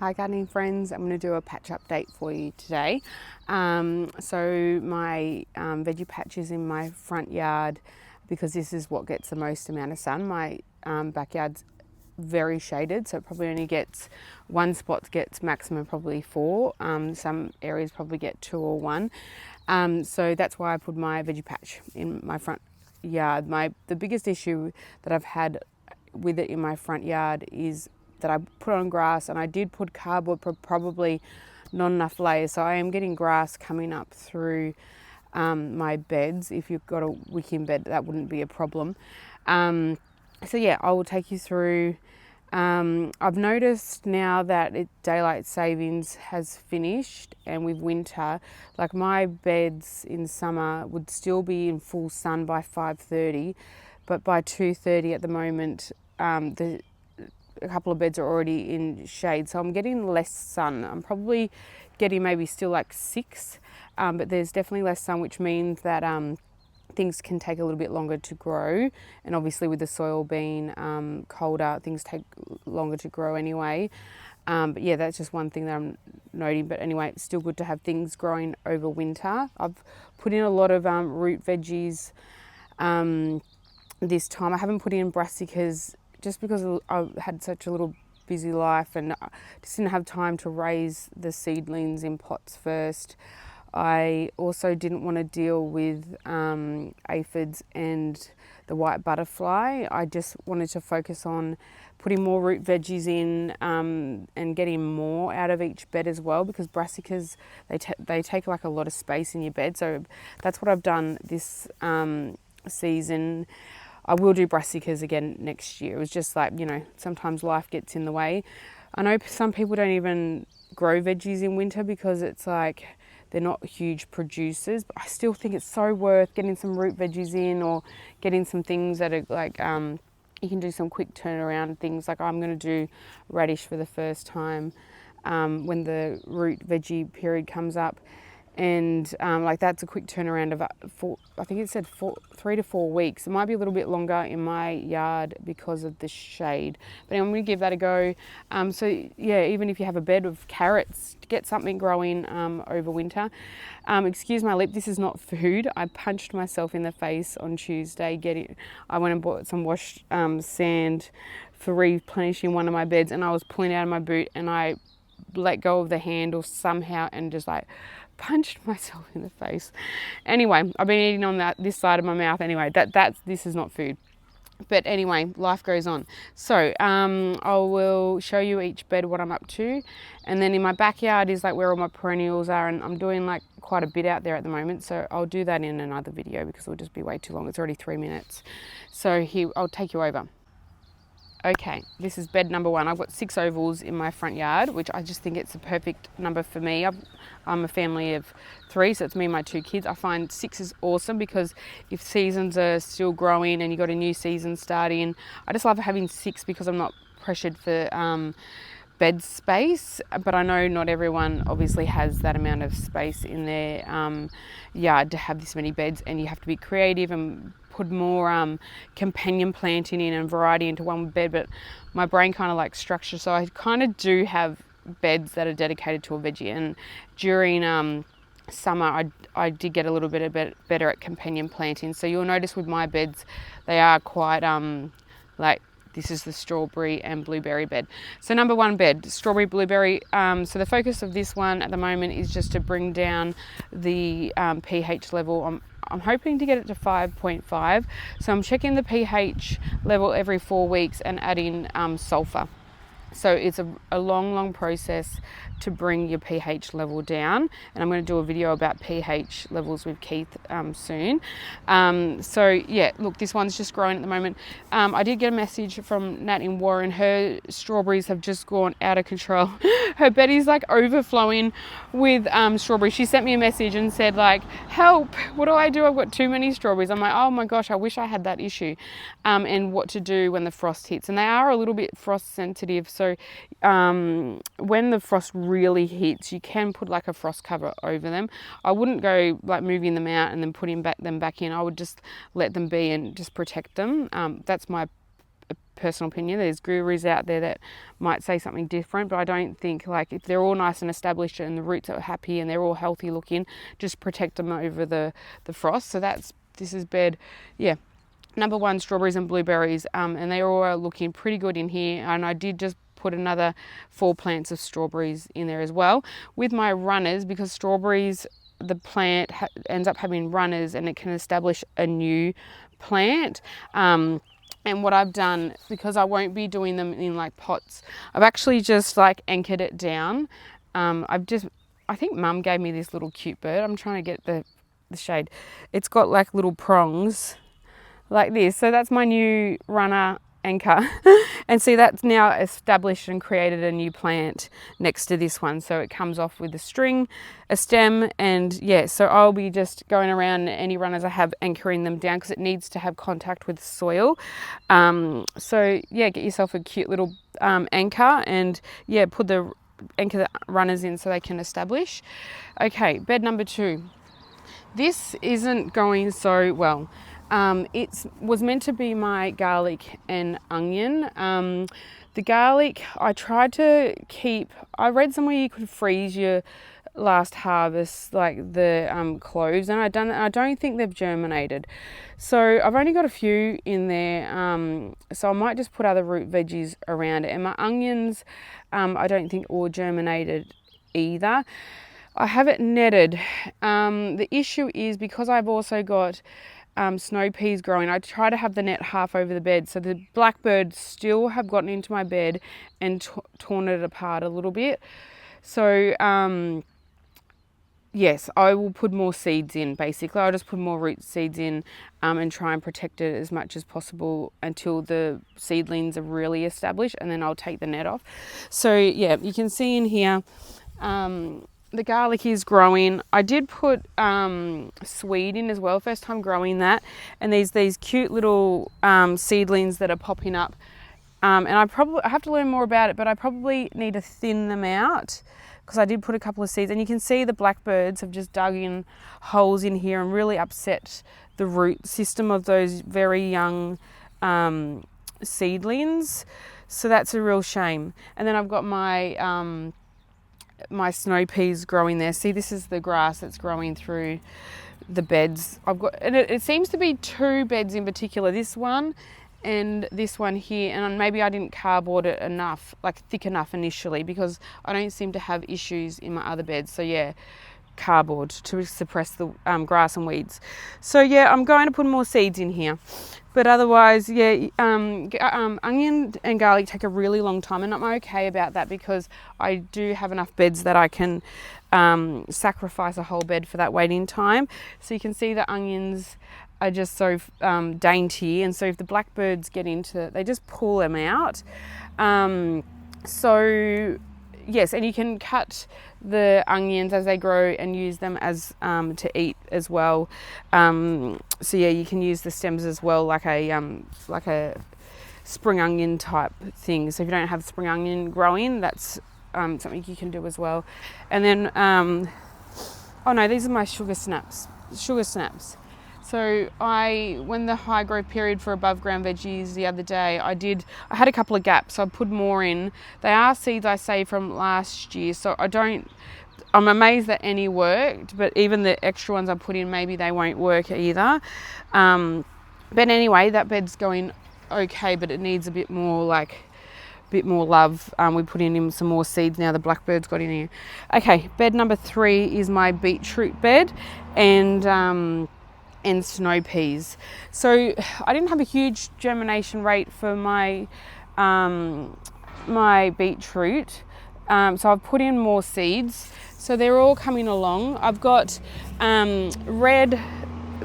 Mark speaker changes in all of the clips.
Speaker 1: Hi gardening friends, I'm going to do a patch update for you today. So my veggie patch is in my front yard because this is what gets the most amount of sun. My backyard's very shaded, so it probably only gets one spot gets maximum probably 4. Some areas probably get 2 or 1. So that's why I put my veggie patch in my front yard. The biggest issue that I've had with it in my front yard is that I put on grass, and I did put cardboard, probably not enough layers, so I am getting grass coming up through my beds. If you've got a wicking bed, that wouldn't be a problem. So yeah, I will take you through. I've noticed now that daylight savings has finished, and with winter, like my beds in summer would still be in full sun by 5:30, but by 2:30 at the moment, a couple of beds are already in shade, so I'm getting less sun. I'm probably getting maybe still like 6, but there's definitely less sun, which means that things can take a little bit longer to grow, and obviously with the soil being colder, things take longer to grow anyway. But yeah, that's just one thing that I'm noting. But anyway, it's still good to have things growing over winter. I've put in a lot of root veggies this time. I haven't put in brassicas just because I've had such a little busy life and I just didn't have time to raise the seedlings in pots first. I also didn't want to deal with aphids and the white butterfly. I just wanted to focus on putting more root veggies in and getting more out of each bed as well, because brassicas, they take like a lot of space in your bed. So that's what I've done this season. I will do brassicas again next year. It was just like, sometimes life gets in the way. I know some people don't even grow veggies in winter because it's like they're not huge producers, but I still think it's so worth getting some root veggies in, or getting some things that are like, you can do some quick turnaround things. Like I'm going to do radish for the first time when the root veggie period comes up. And like that's a quick turnaround of I think it said 3 to 4 weeks. It might be a little bit longer in my yard because of the shade, but anyway, I'm going to give that a go. So yeah, even if you have a bed of carrots, get something growing over winter. Excuse my lip, this is not food. I punched myself in the face on Tuesday. I went and bought some washed sand for replenishing one of my beds, and I was pulling out of my boot, and I let go of the handle somehow and just like punched myself in the face. Anyway, I've been eating on this side of my mouth. Anyway, this is not food. But anyway, life goes on. So I will show you each bed what I'm up to, and then in my backyard is like where all my perennials are, and I'm doing like quite a bit out there at the moment. So I'll do that in another video because it'll just be way too long. It's already 3 minutes. So here, I'll take you over. Okay, this is bed number 1. I've got 6 ovals in my front yard, which I just think it's a perfect number for me. I'm a family of 3, so it's me and my 2 kids. I find 6 is awesome because if seasons are still growing and you've got a new season starting, I just love having 6 because I'm not pressured for bed space. But I know not everyone obviously has that amount of space in their yard to have this many beds, and you have to be creative and put more companion planting in and variety into one bed. But my brain kind of likes structure, so I kind of do have beds that are dedicated to a veggie. And during summer I did get a little bit better at companion planting. So you'll notice with my beds, they are quite like this is the strawberry and blueberry bed. So number 1 bed, strawberry, blueberry. So the focus of this one at the moment is just to bring down the pH level. I'm hoping to get it to 5.5. So I'm checking the pH level every 4 weeks and adding sulfur. So it's a long process to bring your pH level down, and I'm going to do a video about pH levels with Keith soon. So yeah, look, this one's just growing at the moment. I did get a message from Nat in Warren. Her strawberries have just gone out of control. Her bed is like overflowing with strawberries. She sent me a message and said like, help, what do I do? I've got too many strawberries. I'm like, oh my gosh, I wish I had that issue. And what to do when the frost hits. And they are a little bit frost sensitive. So when the frost really hits, you can put like a frost cover over them. I wouldn't go like moving them out and then putting them back in. I would just let them be and just protect them. That's my personal opinion. There's gurus out there that might say something different, but I don't think, like, if they're all nice and established and the roots are happy and they're all healthy looking, just protect them over the frost. So this is bed, yeah, number 1, strawberries and blueberries, and they all are looking pretty good in here. And I did just put another 4 plants of strawberries in there as well with my runners, because strawberries, the plant ends up having runners and it can establish a new plant. And what I've done, because I won't be doing them in like pots, I've actually just like anchored it down. I think Mum gave me this little cute bird. I'm trying to get the shade. It's got like little prongs like this. So that's my new runner anchor. And see, that's now established and created a new plant next to this one. So it comes off with a string, a stem, and yeah, so I'll be just going around any runners I have, anchoring them down because it needs to have contact with soil. So yeah, get yourself a cute little anchor, and yeah, anchor the runners in so they can establish. Okay, bed number 2. This isn't going so well. It was meant to be my garlic and onion. The garlic, I tried to keep, I read somewhere you could freeze your last harvest, like the cloves, and I don't think they've germinated. So I've only got a few in there, so I might just put other root veggies around it. And my onions, I don't think all germinated either. I have it netted. The issue is because I've also got snow peas growing, I try to have the net half over the bed, so the blackbirds still have gotten into my bed and torn it apart a little bit. So yes, I will put more seeds in. Basically, I'll just put more root seeds in and try and protect it as much as possible until the seedlings are really established, and then I'll take the net off. So yeah, you can see in here the garlic is growing. I did put swede in as well, first time growing that, and these cute little seedlings that are popping up. And I have to learn more about it, but I probably need to thin them out because I did put a couple of seeds, and you can see the blackbirds have just dug in holes in here and really upset the root system of those very young seedlings. So that's a real shame. And then I've got my my snow peas growing there. See, this is the grass that's growing through the beds. And it seems to be 2 beds in particular, this one and this one here, and maybe I didn't cardboard it enough, like thick enough initially, because I don't seem to have issues in my other beds. So yeah, cardboard to suppress the grass and weeds. So yeah, I'm going to put more seeds in here. But otherwise, yeah, onion and garlic take a really long time, and I'm okay about that because I do have enough beds that I can sacrifice a whole bed for that waiting time. So you can see the onions are just so dainty, and so if the blackbirds get into it, they just pull them out. So yes, and you can cut the onions as they grow and use them as to eat as well. So yeah, you can use the stems as well, like a spring onion type thing. So if you don't have spring onion growing, that's something you can do as well. And then oh no, these are my sugar snaps. So when the high growth period for above ground veggies the other day, I had a couple of gaps, so I put more in. They are seeds I saved from last year, so I'm amazed that any worked, but even the extra ones I put in, maybe they won't work either. But anyway, that bed's going okay, but it needs a bit more love. We put in some more seeds now. The blackbirds got in here. Okay, bed number 3 is my beetroot bed and snow peas. So I didn't have a huge germination rate for my my beetroot. So I've put in more seeds. So they're all coming along. I've got red,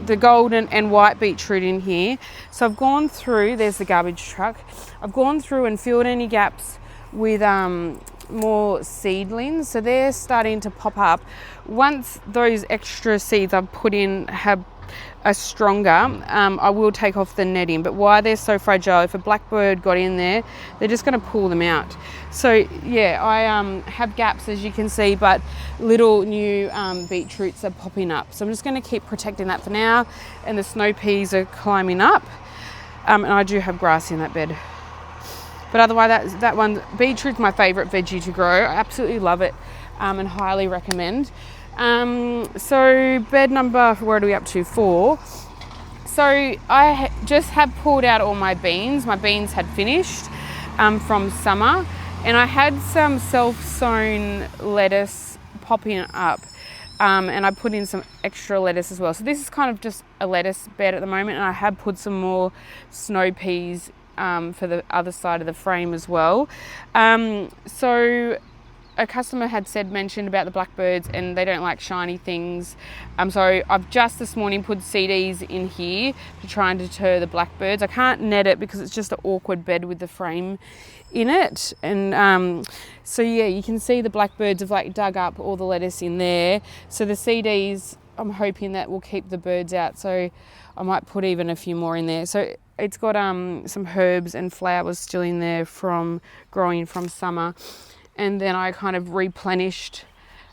Speaker 1: the golden and white beetroot in here. So I've gone through, there's the garbage truck. I've gone through and filled any gaps with more seedlings. So they're starting to pop up. Once those extra seeds I've put in are stronger, I will take off the netting. But why they're so fragile, if a blackbird got in there, they're just going to pull them out. So yeah, I have gaps, as you can see, but little new beetroots are popping up. So I'm just going to keep protecting that for now. And the snow peas are climbing up. And I do have grass in that bed. But otherwise, that one, beetroot's my favourite veggie to grow. I absolutely love it, and highly recommend. So bed number, what are we up to? 4. So I just have pulled out all my beans. My beans had finished from summer, and I had some self-sown lettuce popping up, and I put in some extra lettuce as well. So this is kind of just a lettuce bed at the moment, and I have put some more snow peas for the other side of the frame as well. So a customer had mentioned about the blackbirds, and they don't like shiny things. So I've just this morning put CDs in here to try and deter the blackbirds. I can't net it because it's just an awkward bed with the frame in it. And so yeah, you can see the blackbirds have like dug up all the lettuce in there. So the CDs, I'm hoping that will keep the birds out. So I might put even a few more in there. So it's got some herbs and flowers still in there from growing from summer. And then I kind of replenished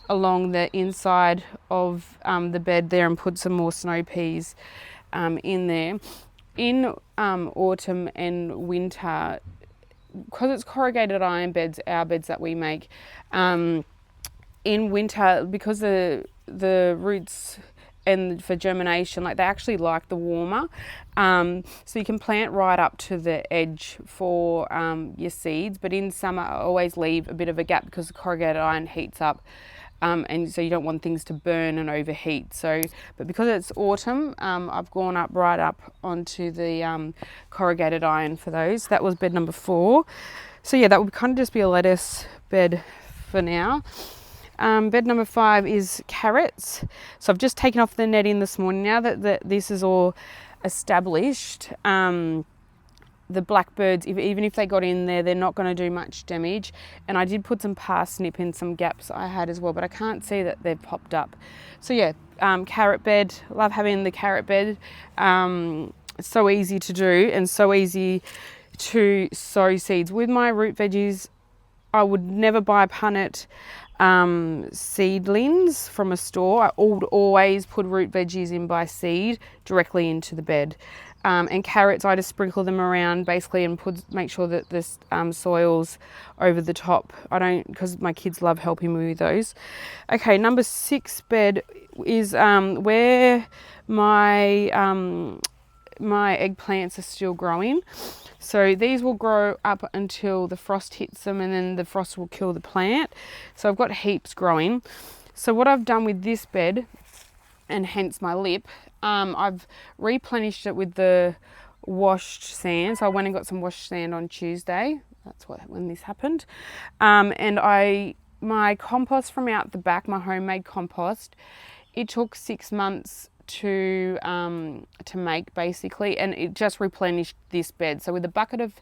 Speaker 1: along the inside of the bed there and put some more snow peas in there. In autumn and winter, because it's corrugated iron beds, our beds that we make, in winter, because the roots and for germination, like they actually like the warmer. So you can plant right up to the edge for your seeds, but in summer I always leave a bit of a gap because the corrugated iron heats up, and so you don't want things to burn and overheat. So, but because it's autumn, I've gone right up onto the corrugated iron for those. That was bed number 4. So yeah, that would kind of just be a lettuce bed for now. Bed number 5 is carrots. So I've just taken off the netting this morning. Now that this is all established, the blackbirds, even if they got in there, they're not going to do much damage. And I did put some parsnip in some gaps I had as well, but I can't see that they've popped up. So yeah, carrot bed. Love having the carrot bed. It's so easy to do and so easy to sow seeds. With my root veggies, I would never buy punnet seedlings from a store. I would always put root veggies in by seed directly into the bed. And carrots, I just sprinkle them around basically and make sure that this soil's over the top. I don't, because my kids love helping me with those. Okay, number 6 bed is where my my eggplants are still growing. So these will grow up until the frost hits them, and then the frost will kill the plant. So I've got heaps growing. So what I've done with this bed, and hence my lip, I've replenished it with the washed sand. So I went and got some washed sand on Tuesday. That's when this happened. And my compost from out the back, my homemade compost, it took 6 months to make basically, and it just replenished this bed. So with a bucket of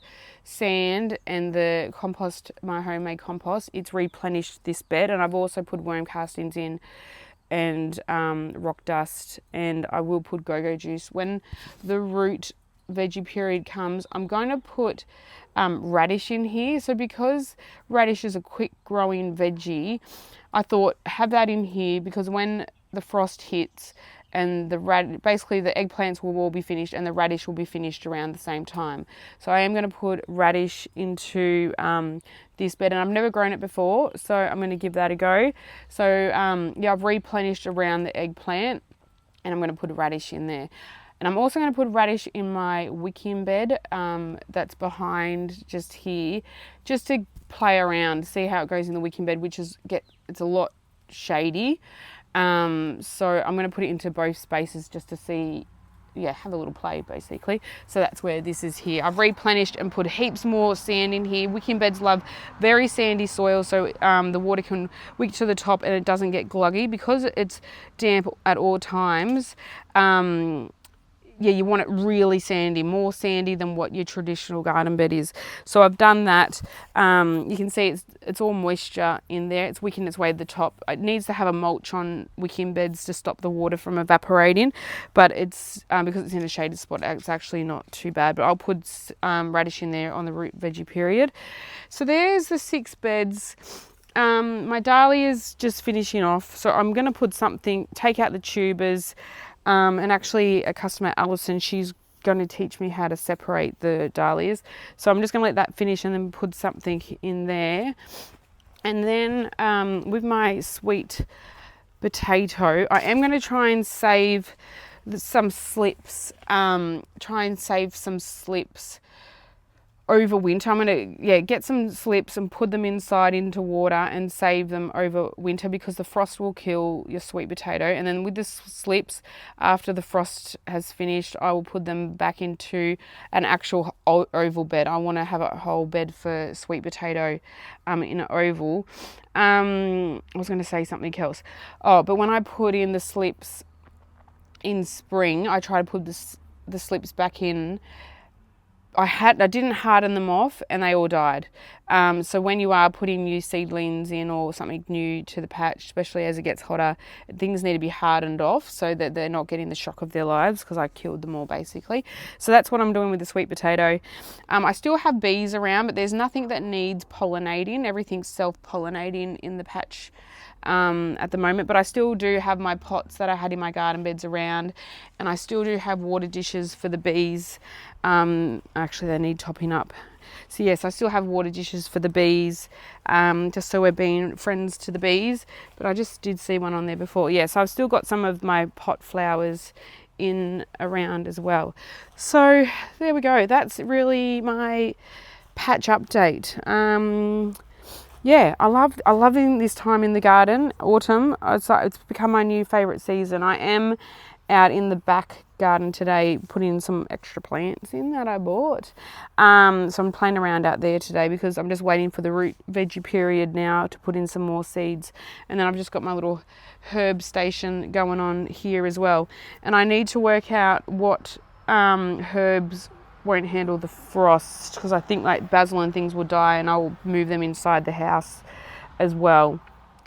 Speaker 1: sand and the compost, my homemade compost, it's replenished this bed. And I've also put worm castings in and rock dust, and I will put go-go juice. When the root veggie period comes, I'm going to put radish in here. So because radish is a quick growing veggie, I thought have that in here, because when the frost hits and basically the eggplants will all be finished and the radish will be finished around the same time. So I am going to put radish into this bed, and I've never grown it before, so I'm going to give that a go. So yeah, I've replenished around the eggplant, and I'm going to put a radish in there. And I'm also going to put radish in my wicking bed that's behind just here, just to play around, see how it goes in the wicking bed, which it's a lot shady. So I'm going to put it into both spaces just to see, have a little play basically. So that's where this is here. I've replenished and put heaps more sand in here. Wicking beds love very sandy soil, so the water can wick to the top and it doesn't get gluggy. Because it's damp at all times, you want it really sandy, more sandy than what your traditional garden bed is. So I've done that. You can see it's all moisture in there. It's wicking its way to the top. It needs to have a mulch on wicking beds to stop the water from evaporating, but it's because it's in a shaded spot, it's actually not too bad. But I'll put radish in there on the root veggie period. So there's the 6 beds. My dahlia is just finishing off, so I'm going to put something, take out the tubers. And actually a customer, Alison, she's going to teach me how to separate the dahlias. So I'm just going to let that finish and then put something in there. And then with my sweet potato, I am going to try and save some slips. Over winter. I'm going to get some slips and put them inside into water and save them over winter, because the frost will kill your sweet potato. And then with the slips, after the frost has finished, I will put them back into an actual oval bed. I want to have a whole bed for sweet potato in an oval. I was going to say something else. But when I put in the slips in spring, I try to put the slips back in. I didn't harden them off and they all died. So when you are putting new seedlings in or something new to the patch, especially as it gets hotter, things need to be hardened off so that they're not getting the shock of their lives, because I killed them all basically. So that's what I'm doing with the sweet potato. I still have bees around, but there's nothing that needs pollinating. Everything's self-pollinating in the patch at the moment, but I still do have my pots that I had in my garden beds around, and I still do have water dishes for the bees. Actually they need topping up. So yes, I still have water dishes for the bees, just so we're being friends to the bees. But I just did see one on there before. Yes, I've still got some of my pot flowers in around as well. So there we go. That's really my patch update. I'm loving this time in the garden. Autumn, it's become my new favourite season. I am out in the back garden today putting some extra plants in that I bought. So I'm playing around out there today because I'm just waiting for the root veggie period now to put in some more seeds. And then I've just got my little herb station going on here as well. And I need to work out what herbs won't handle the frost, because I think like basil and things will die, and I'll move them inside the house as well.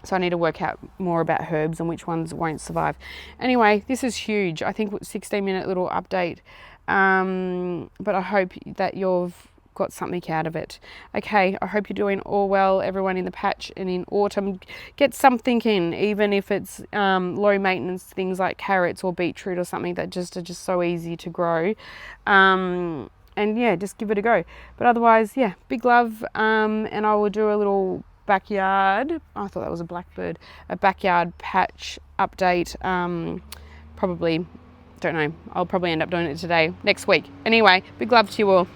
Speaker 1: So I need to work out more about herbs and which ones won't survive. Anyway, this is huge. I think 16-minute little update. But I hope that you've got something out of it. Okay, I hope you're doing all well, everyone in the patch and in autumn. Get something in, even if it's low maintenance things like carrots or beetroot or something that just are just so easy to grow. And yeah, just give it a go. But otherwise, yeah, big love. And I will do a little backyard, I thought that was a blackbird, a backyard patch update, probably, don't know, I'll probably end up doing it next week. Anyway, big love to you all.